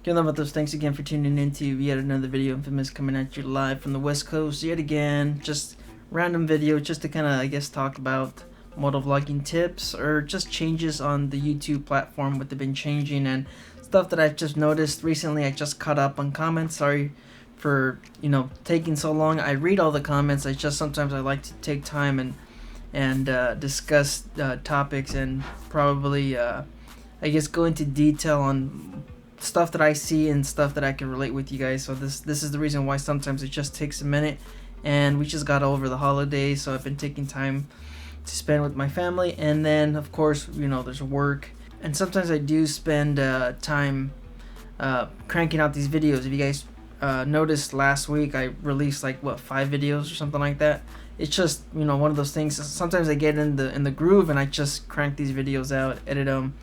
Good about those. Thanks again for tuning in to yet another video. Infamous coming at you live from the West Coast yet again. Just random video just to kind of, I guess, talk about motovlogging tips or just changes on the YouTube platform, what they've been changing and stuff that I've just noticed recently. I just caught up on comments. Sorry for, taking so long. I read all the comments. I just sometimes I like to take time and discuss topics and probably I guess go into detail on stuff that I see and stuff that I can relate with you guys. So this is the reason why sometimes it just takes a minute, and we just got over the holidays, so I've been taking time to spend with my family, and then of course there's work, and sometimes I do spend time cranking out these videos. If you guys noticed, last week I released like 5 videos or something like that. It's just one of those things. Sometimes I get in the groove and I just crank these videos out, edit them,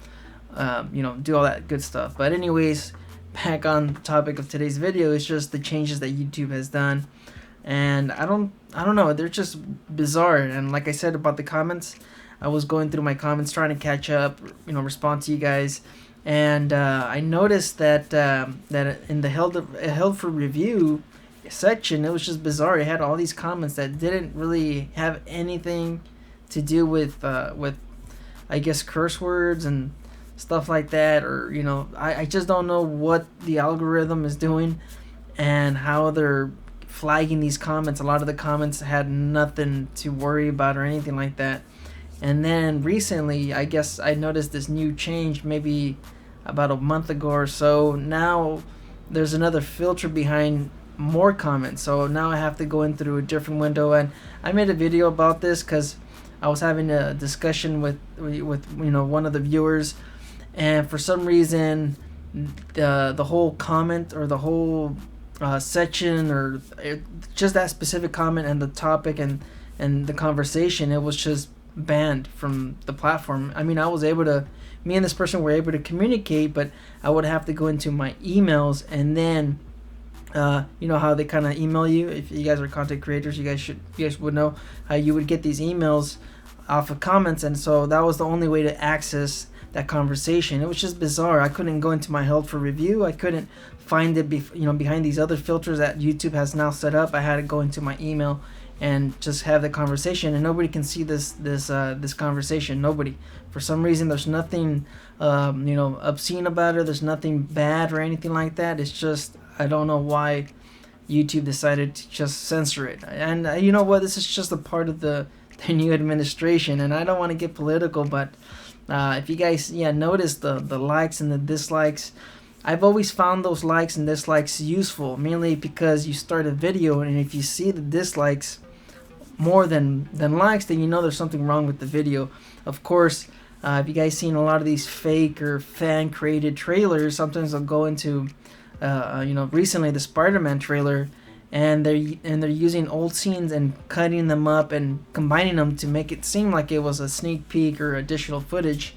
do all that good stuff. But anyways, back on the topic of today's video, it's just the changes that YouTube has done, and I don't know, they're just bizarre. And like I said about the comments, I was going through my comments trying to catch up, respond to you guys, and I noticed that in the held for review section, it was just bizarre. It had all these comments that didn't really have anything to do with I guess curse words and stuff like that, or I just don't know what the algorithm is doing and how they're flagging these comments. A lot of the comments had nothing to worry about or anything like that. And then recently, I guess I noticed this new change maybe about a month ago or so. Now there's another filter behind more comments, so now I have to go in through a different window. And I made a video about this because I was having a discussion with one of the viewers, and for some reason the whole comment or the whole section, or just that specific comment and the topic and the conversation, it was just banned from the platform. I mean, me and this person were able to communicate, but I would have to go into my emails, and then how they kind of email you. If you guys are content creators, you guys would know how you would get these emails off of comments, and so that was the only way to access that conversation. It was just bizarre. I couldn't go into my held for review. I couldn't find it behind these other filters that YouTube has now set up. I had to go into my email and just have the conversation, and nobody can see this conversation. Nobody. For some reason, there's nothing obscene about it. There's nothing bad or anything like that. It's just, I don't know why YouTube decided to just censor it. And you know what? This is just a part of the new administration, and I don't want to get political, but if you guys notice the likes and the dislikes, I've always found those likes and dislikes useful, mainly because you start a video, and if you see the dislikes more than likes, then there's something wrong with the video. Of course, if you guys seen a lot of these fake or fan created trailers, sometimes they'll go into recently the Spider-Man trailer, and they're using old scenes and cutting them up and combining them to make it seem like it was a sneak peek or additional footage.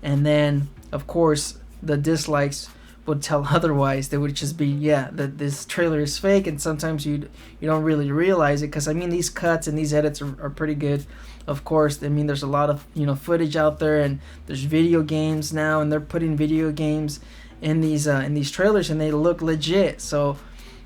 And then of course the dislikes would tell otherwise. They would just be that this trailer is fake, and sometimes you don't really realize it, because I mean, these cuts and these edits are pretty good. Of course, I mean, there's a lot of footage out there, and there's video games now, and they're putting video games in these trailers, and they look legit. So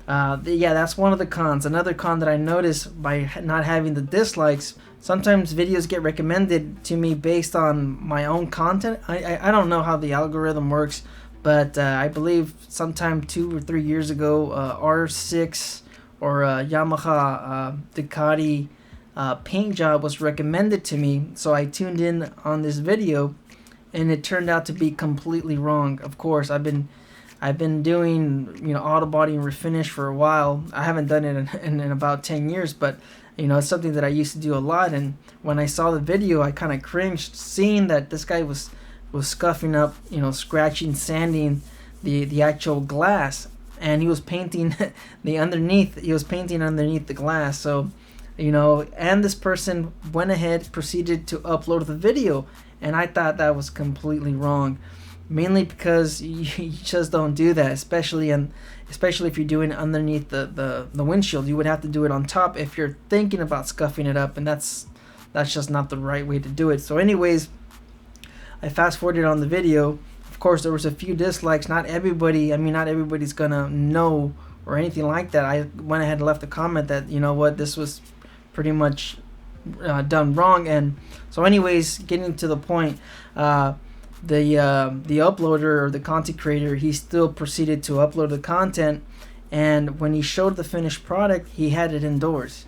that's one of the cons. Another con that I noticed by not having the dislikes, sometimes videos get recommended to me based on my own content. I don't know how the algorithm works, but I believe sometime 2 or 3 years ago, R6 or Yamaha Ducati paint job was recommended to me, so I tuned in on this video, and it turned out to be completely wrong. Of course, I've been doing auto body and refinish for a while. I haven't done it in about 10 years, but it's something that I used to do a lot. And when I saw the video, I kind of cringed, seeing that this guy was scuffing up, scratching, sanding the actual glass, and he was painting the underneath. He was painting underneath the glass. So and this person went ahead, proceeded to upload the video, and I thought that was completely wrong. Mainly because you just don't do that, especially if you're doing it underneath the windshield. You would have to do it on top if you're thinking about scuffing it up, and that's just not the right way to do it. So anyways, I fast forwarded on the video. Of course, there was a few dislikes. Not everybody, I mean, not everybody's gonna know or anything like that. I went ahead and left a comment that, you know what, this was pretty much done wrong. And so anyways, getting to the point, the uploader or the content creator, he still proceeded to upload the content, and when he showed the finished product, he had it indoors.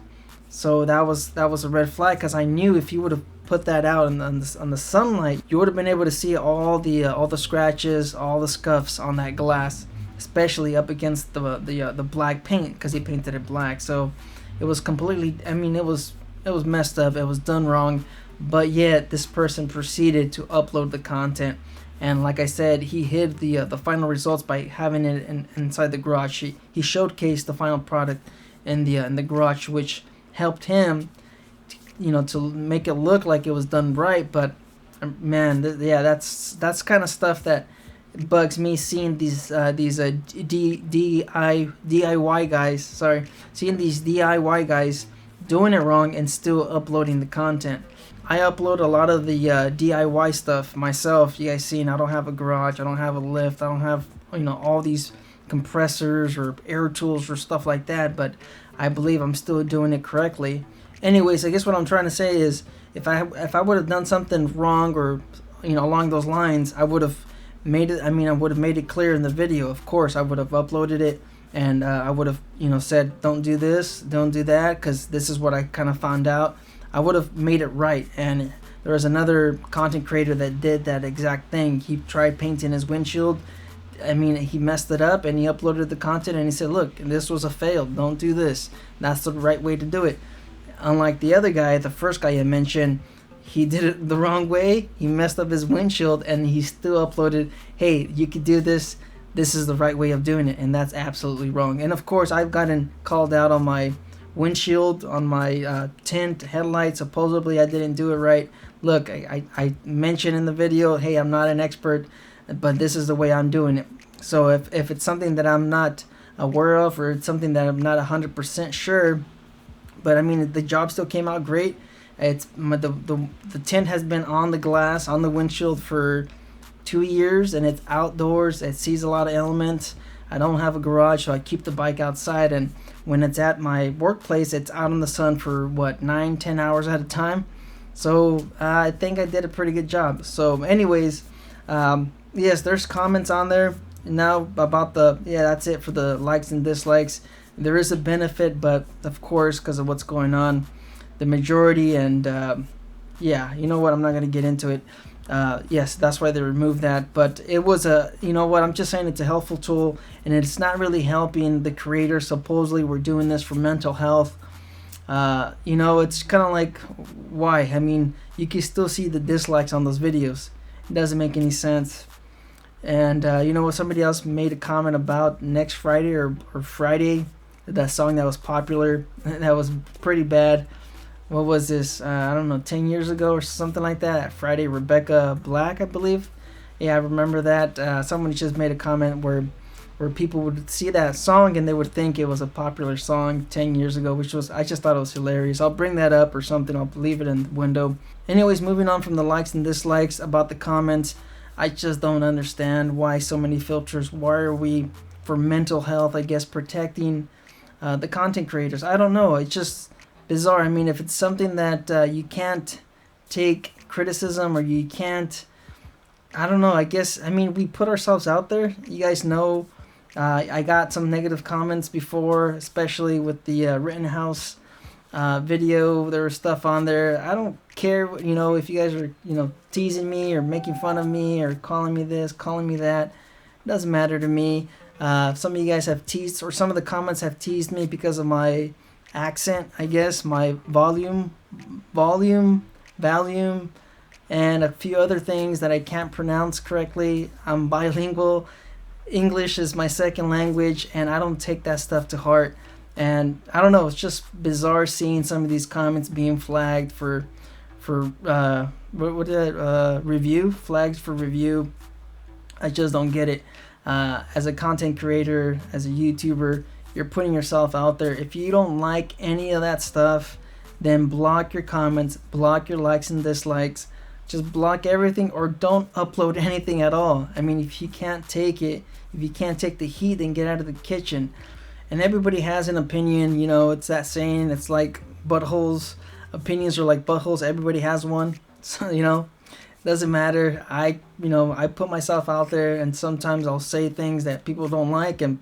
So that was a red flag, because I knew if you would have put that out on the sunlight, you would have been able to see all the scratches, all the scuffs on that glass, especially up against the black paint, because he painted it black. So it was completely, I mean, it was messed up, it was done wrong. But yet this person proceeded to upload the content, and like I said, he hid the final results by having it inside the garage. He showcased the final product in the garage, which helped him, you know, to make it look like it was done right. But man, yeah, that's kind of stuff that bugs me, seeing these DIY guys, seeing these DIY guys doing it wrong and still uploading the content. I upload a lot of the DIY stuff myself. You guys seen, I don't have a garage, I don't have a lift, I don't have, you know, all these compressors or air tools or stuff like that, but I believe I'm still doing it correctly. Anyways, I guess what I'm trying to say is, if I would have done something wrong, or, you know, along those lines, I would have made it, I mean, I would have made it clear in the video. Of course, I would have uploaded it, and I would have, you know, said, don't do this, don't do that, because this is what I kind of found out. I would have made it right. And there was another content creator that did that exact thing. He tried painting his windshield. I mean, he messed it up, and he uploaded the content, and he said, look, this was a fail, don't do this, that's the right way to do it. Unlike the other guy, the first guy I mentioned, he did it the wrong way. He messed up his windshield, and he still uploaded, hey, you could do this, this is the right way of doing it, and that's absolutely wrong. And of course, I've gotten called out on my windshield, on my tint, headlights. Supposedly I didn't do it right. Look, I mentioned in the video, hey, I'm not an expert, but this is the way I'm doing it. So if it's something that I'm not aware of, or it's something that I'm not 100% sure, but I mean, the job still came out great. It's the tint has been on the glass, on the windshield for 2 years, and it's outdoors. It sees a lot of elements. I don't have a garage, so I keep the bike outside, and when it's at my workplace, it's out in the sun for what, 9-10 hours at a time. So I think I did a pretty good job. So anyways, yes, there's comments on there now about that's it for the likes and dislikes. There is a benefit, but of course, because of what's going on, the majority, and yeah, you know what, I'm not going to get into it. Yes, that's why they removed that. But it was you know what, I'm just saying, it's a helpful tool, and it's not really helping the creator. Supposedly we're doing this for mental health. You know, it's kind of like, why? I mean, you can still see the dislikes on those videos. It doesn't make any sense. And you know what, somebody else made a comment about next Friday or Friday, that song that was popular, that was pretty bad. What was this? I don't know, 10 years ago or something like that. Friday, Rebecca Black, I believe. Yeah, I remember that. Someone just made a comment where people would see that song and they would think it was a popular song 10 years ago, which was, I just thought it was hilarious. I'll bring that up or something. I'll leave it in the window. Anyways, moving on from the likes and dislikes, about the comments, I just don't understand why so many filters. Why are we, for mental health, I guess, protecting the content creators? I don't know. It's just bizarre. I mean, if it's something that you can't take criticism, or you can't, I don't know, I guess, I mean, we put ourselves out there. You guys know, I got some negative comments before, especially with the Rittenhouse video. There was stuff on there. I don't care, you know, if you guys are, you know, teasing me or making fun of me or calling me this, calling me that. It doesn't matter to me. Some of you guys have teased, or some of the comments have teased me because of my accent, I guess, my volume, and a few other things that I can't pronounce correctly. I'm bilingual. English is my second language, and I don't take that stuff to heart. And I don't know, it's just bizarre seeing some of these comments being flagged for review, flags for review. I just don't get it. As a content creator, as a YouTuber, you're putting yourself out there. If you don't like any of that stuff, then block your comments, block your likes and dislikes. just block everything or don't upload anything at all. I mean, if you can't take it, if you can't take the heat, then get out of the kitchen. And everybody has an opinion, you know, it's that saying, it's like buttholes. Opinions are like buttholes, everybody has one. So, you know, doesn't matter. I put myself out there, and sometimes I'll say things that people don't like, and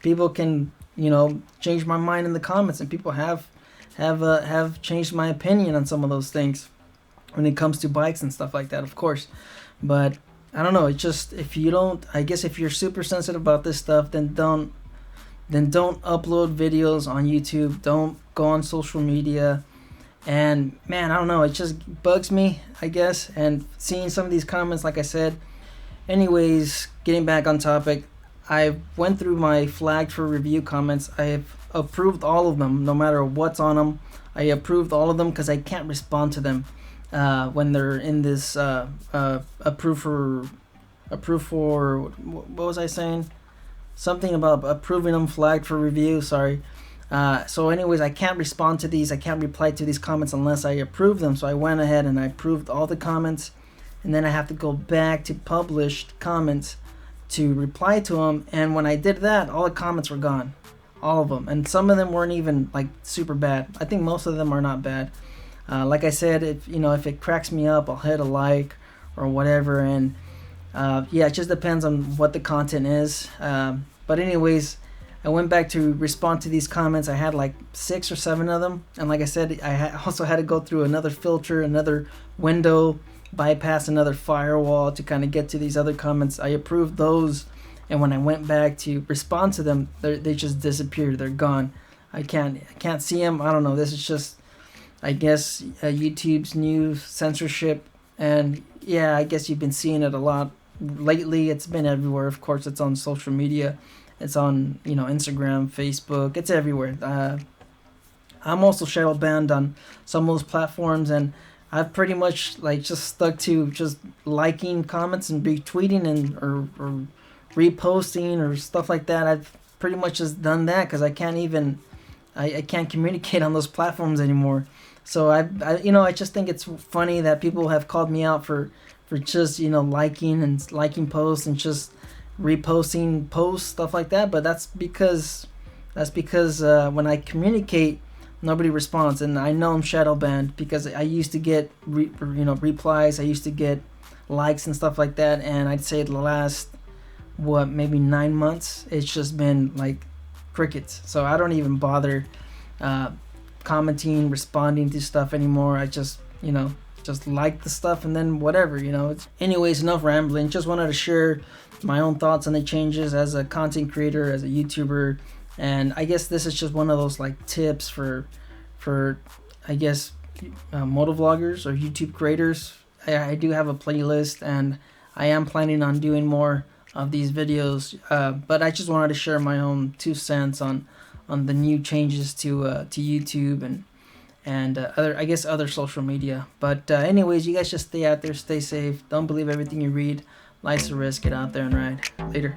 people can, you know, change my mind in the comments, and people have changed my opinion on some of those things when it comes to bikes and stuff like that, of course. But I don't know, it's just, if you don't, I guess if you're super sensitive about this stuff, then don't upload videos on YouTube, don't go on social media. And man, I don't know, it just bugs me, I guess. And seeing some of these comments, like I said. Anyways, getting back on topic, I went through my flagged for review comments. I have approved all of them, no matter what's on them. I approved all of them because I can't respond to them when they're in this approve for, what was I saying? Something about approving them, flagged for review, sorry. So anyways, I can't respond to these, I can't reply to these comments unless I approve them. So I went ahead and I approved all the comments, and then I have to go back to published comments to reply to them. And when I did that, all the comments were gone, all of them. And some of them weren't even like super bad. I think most of them are not bad. Like I said, if it cracks me up, I'll hit a like or whatever. And yeah, it just depends on what the content is. But anyways, I went back to respond to these comments. I had like 6 or 7 of them, and like I said, I also had to go through another filter, another window, bypass another firewall to kind of get to these other comments. I approved those, and when I went back to respond to them, they just disappeared. They're gone. I can't see them. I don't know. This is just, I guess, YouTube's new censorship. And yeah, I guess you've been seeing it a lot lately. It's been everywhere. Of course, it's on social media. It's on, you know, Instagram, Facebook. It's everywhere. I'm also shadow banned on some of those platforms, and I've pretty much like just stuck to just liking comments and retweeting and or reposting or stuff like that. I've pretty much just done that because I can't communicate on those platforms anymore. So I just think it's funny that people have called me out for just, you know, liking posts and just reposting posts, stuff like that. But that's because when I communicate, nobody responds, and I know I'm shadow banned because I used to get replies, I used to get likes and stuff like that, and I'd say the last maybe 9 months it's just been like crickets. So I don't even bother commenting, responding to stuff anymore. I just like the stuff and then whatever, anyways, enough rambling. Just wanted to share my own thoughts on the changes as a content creator, as a YouTuber. And I guess this is just one of those like tips for I guess motovloggers or YouTube creators. I do have a playlist, and I am planning on doing more of these videos, but I just wanted to share my own 2 cents on the new changes to YouTube and other social media. But anyways, you guys just stay out there, stay safe, don't believe everything you read, life's a risk, get out there and ride. Later.